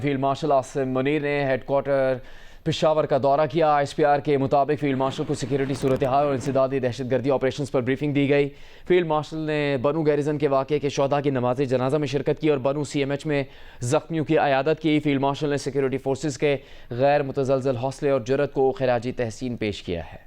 Field marshal Asim Munir ने headquarter Peshawar का दौरा किया। ISPR के मुताबिक फील्ड मार्शल को सिक्योरिटी सूरत हाल और इंसदादी दहशतगर्दी ऑपरेशन पर ब्रीफिंग दी गई। फील्ड मार्शल ने बनू गैरिजन के वाक़े के शोहदा की नमाज जनाजा में शिरकत की और बनू CMH में ज़ख्मियों की अयादत की। फील्ड मार्शल ने सिक्योरिटी फोर्सेस के गैर मुतज़लज़ल हौसले और जुर्रत को खिराजी तहसीन पेश किया है।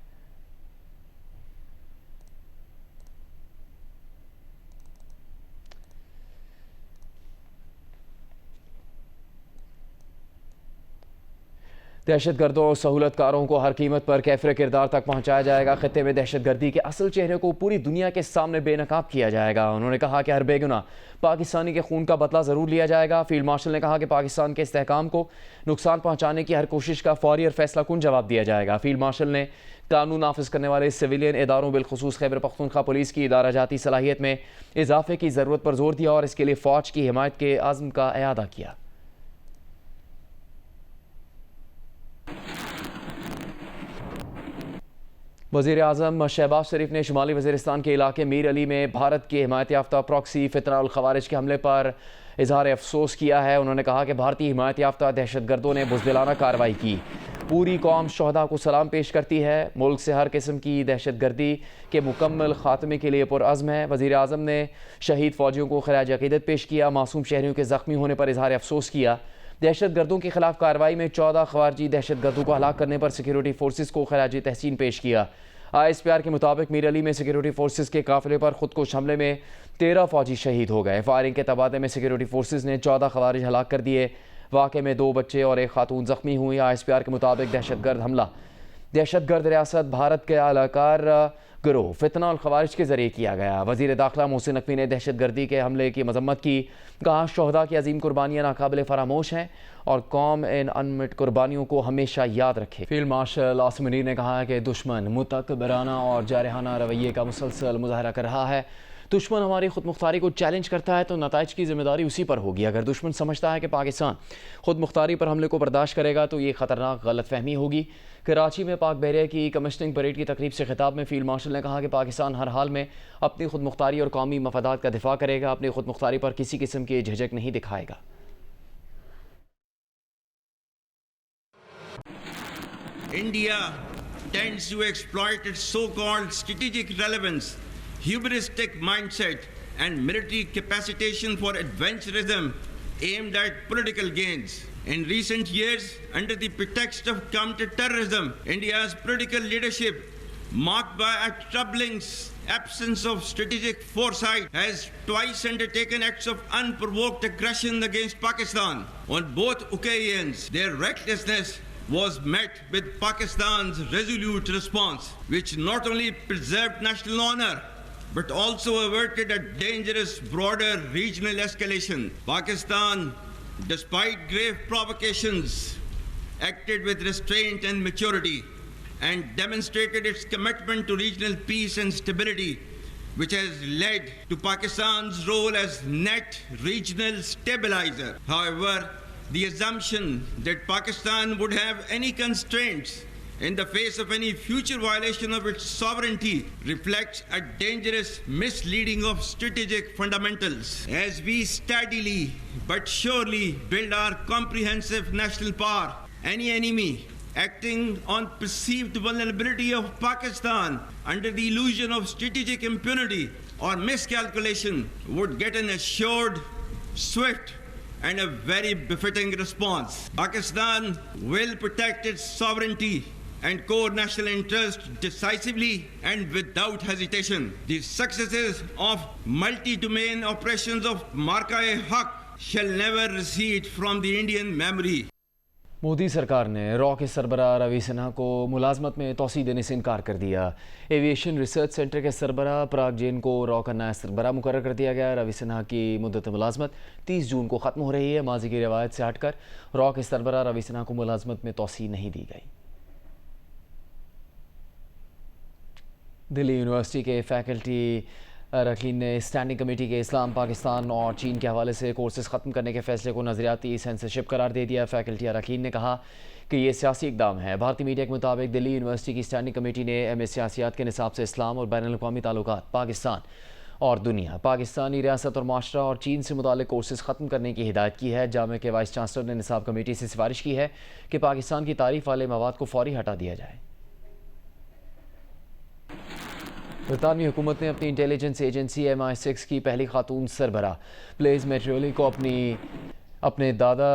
दहशतगर्दों और सहूलतकारों को हर कीमत पर कैफरे किरदार तक पहुंचाया जाएगा। खित्ते में दहशतगर्दी के असल चेहरे को पूरी दुनिया के सामने बेनकाब किया जाएगा। उन्होंने कहा कि हर बेगुनाह पाकिस्तानी के खून का बदला ज़रूर लिया जाएगा। फील्ड मार्शल ने कहा कि पाकिस्तान के इस्तेहकाम को नुकसान पहुंचाने की हर कोशिश का फौरी और फैसला कुन जवाब दिया जाएगा। फील्ड मार्शल ने कानून नाफिज करने वाले सिविलियन इदारों बिलखुसूस खैबर पख्तूनख्वा पुलिस की इदारा जाती सलाहियत में इजाफे की ज़रूरत पर जोर दिया और इसके लिए फ़ौज की हिमायत के आज़म का इआदा किया। वज़ीर आज़म शहबाज शरीफ ने शुमाली वज़ीरिस्तान के इलाके मीर अली में भारत के हिमायत याफ्ता प्रॉक्सी फितना उल खवारिज के हमले पर इजहार अफसोस किया है। उन्होंने कहा कि भारतीय हिमायत याफ्ता दहशतगर्दों ने बुज़दिलाना कार्रवाई की। पूरी कौम शोहदा को सलाम पेश करती है। मुल्क से हर किस्म की दहशतगर्दी के मुकम्मल खात्मे के लिए पुरअज़्म है। वज़ीर आज़म ने शहीद फ़ौजियों को खिराज अक़ीदत पेश किया। मासूम शहरियों के ज़ख्मी होने पर इजहार अफसोस किया। दहशतगर्दों के खिलाफ कार्रवाई में 14 ख़वारजी दहशतगर्दों को हलाक करने पर सिक्योरिटी फोर्सेस को खिराजी तहसीन पेश किया। ISPR के मुताबिक मीर अली में सिक्योरिटी फोर्सेस के काफिले पर खुदकुश हमले में 13 फौजी शहीद हो गए। फायरिंग के तबादले में सिक्योरिटी फोर्सेस ने 14 ख़वारिज हलाक कर दिए। वाक़े में 2 बच्चे और 1 खातून ज़ख्मी हुई। ISPR के मुताबिक दहशतगर्द हमला दहशतगर्द रियासत भारत के अलाकार गिरोह फितना उल खवारिज के जरिए किया गया। वज़ीर दाखिला मोहसिन नकवी ने दहशतगर्दी के हमले की मजम्मत की। कहा शोहदा की अजीम कुर्बानियाँ नाकाबिल फरामोश हैं और कौम इन अनमिट कुर्बानियों को हमेशा याद रखे। फील्ड मार्शल आसिम मुनीर ने कहा कि दुश्मन मुतकब्बिराना और जारहाना रवैये का मुसलसल मुजाहरा कर रहा है। दुश्मन हमारी खुद मुख्तारी को चैलेंज करता है तो नताइज की जिम्मेदारी उसी पर होगी। अगर दुश्मन समझता है कि पाकिस्तान खुद मुख्तारी पर हमले को बर्दाश्त करेगा तो ये ख़तरनाक गलतफहमी होगी। कराची में पाक बहरिया की कमिश्निंग परेड की तकरीब से खिताब में फील्ड मार्शल ने कहा कि पाकिस्तान हर हाल में अपनी खुद मुख्तारी और कौमी मफादात का दिफा करेगा। अपनी खुद मुख्तारी पर किसी किस्म की झिझक नहीं दिखाएगा। India tends to exploit its so-called strategic relevance, hubristic mindset and military capacitation for adventurism aimed at political gains. In recent years, under the pretext of counter-terrorism, India's political leadership, marked by a troubling absence of strategic foresight, has twice undertaken acts of unprovoked aggression against Pakistan. On both occasions, their recklessness was met with Pakistan's resolute response, which not only preserved national honor, but also averted a dangerous broader regional escalation. Pakistan, despite grave provocations, acted with restraint and maturity and demonstrated its commitment to regional peace and stability, which has led to Pakistan's role as net regional stabilizer. However, the assumption that Pakistan would have any constraints in the face of any future violation of its sovereignty reflects a dangerous misleading of strategic fundamentals. As we steadily but surely build our comprehensive national power, any enemy acting on perceived vulnerability of Pakistan under the illusion of strategic impunity or miscalculation would get an assured, swift, and a very befitting response. Pakistan will protect its sovereignty and core national interest decisively and without hesitation. The successes of multi-domain operations of Marka-e-Haq shall never recede from the Indian memory. Modi सरकार ने raw के सरबराह रवि सिन्हा को मुलाजमत में तोसी देने से इनकार कर दिया। एविएशन रिसर्च सेंटर के सरबराह पराग जैन को रॉ का नया सरबराह मुकर्रर कर दिया गया। रवि सिन्हा की मुद्दत मुलाजमत 30 जून को ख़त्म हो रही है। माजी की रवायत से हटकर रॉ के सरबराह रवि सिन्हा को मुलाजमत में तोसी नहीं दी गई। दिल्ली यूनिवर्सिटी के फैकल्टी अरकान ने स्टैंडिंग कमेटी के इस्लाम, पाकिस्तान और चीन के हवाले से कोर्सेज ख़त्म करने के फैसले को नज़रियाती सेंसरशिप करार दे दिया। फैकल्टी अरकान ने कहा कि ये सियासी इकदाम है। भारतीय मीडिया के मुताबिक दिल्ली यूनिवर्सिटी की स्टैंडिंग कमेटी ने MA सियासियात के निसाब से इस्लाम और बैनुल-अक़वामी ताल्लुकात, पाकिस्तान और दुनिया। पाकिस्तानी रियासत और माशरा और चीन से मुताल्लिक कोर्सेज ख़त्म करने की हिदायत की है। जामिया के वाइस चांसलर ने निसाब कमेटी से सिफारिश की है कि पाकिस्तान की तारीफ वाले मवाद को फौरी हटा दिया जाए। बरतानवी हुकूमत ने अपनी इंटेलिजेंस एजेंसी MI6 की पहली खातून सरबराह ब्लेज मैट्रियोली को अपने दादा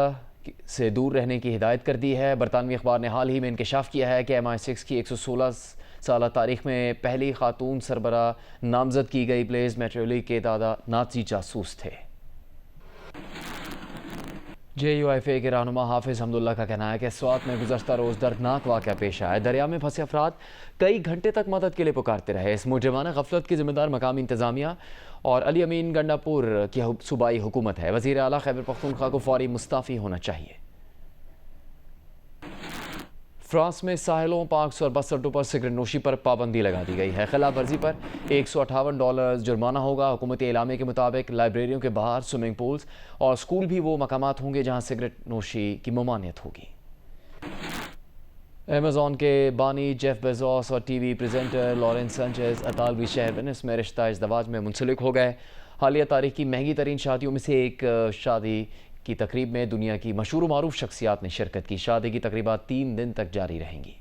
से दूर रहने की हिदायत कर दी है। बरतानवी अखबार ने हाल ही में इंकशाफ किया है कि MI6 की 116 साल तारीख में पहली खातून सरबराह नामजद की गई ब्लेज मैट्रियोली के दादा नाजी जासूस थे। JUIFA के रहनुमा हाफिज हमदुल्ला का कहना है कि स्वात में गुज़श्ता रोज़ दर्दनाक वाक़या पेश आया। दरिया में फंसे अफराद कई घंटे तक मदद के लिए पुकारते रहे। इस मुजरिमाना गफलत की जिम्मेदार मकामी इंतज़ामिया और अली अमीन गंडापुर की सूबाई हुकूमत है। वज़ीर आला खैबर पख्तूनख्वा को फौरी मुस्ताफ़ी होना चाहिए। फ्रांस में साहिलों, पार्क्स और बस अड्डों पर सिगरेट नोशी पर पाबंदी लगा दी गई है। खिलाफ वर्जी पर $158 जुर्माना होगा। हुकूमती एलामे के मुताबिक लाइब्रेरियों के बाहर स्विमिंग पूल्स और स्कूल भी वो मकामात होंगे जहां सिगरेट नोशी की ममानियत होगी। अमेज़ॉन के बानी जेफ बेजोस और TV प्रेजेंटर लॉरेंस सेंचेज अतालवी शहर वेनिस में रिश्ता इज़्दवाज में मुंसलिक हो गए। हालिया तारीख की महंगी तरीन शादियों में से एक शादी की तकरीब में दुनिया की मशहूर मारूफ शख्सियात ने शिरकत की। शादी की तकरीबात 3 दिन तक जारी रहेंगी।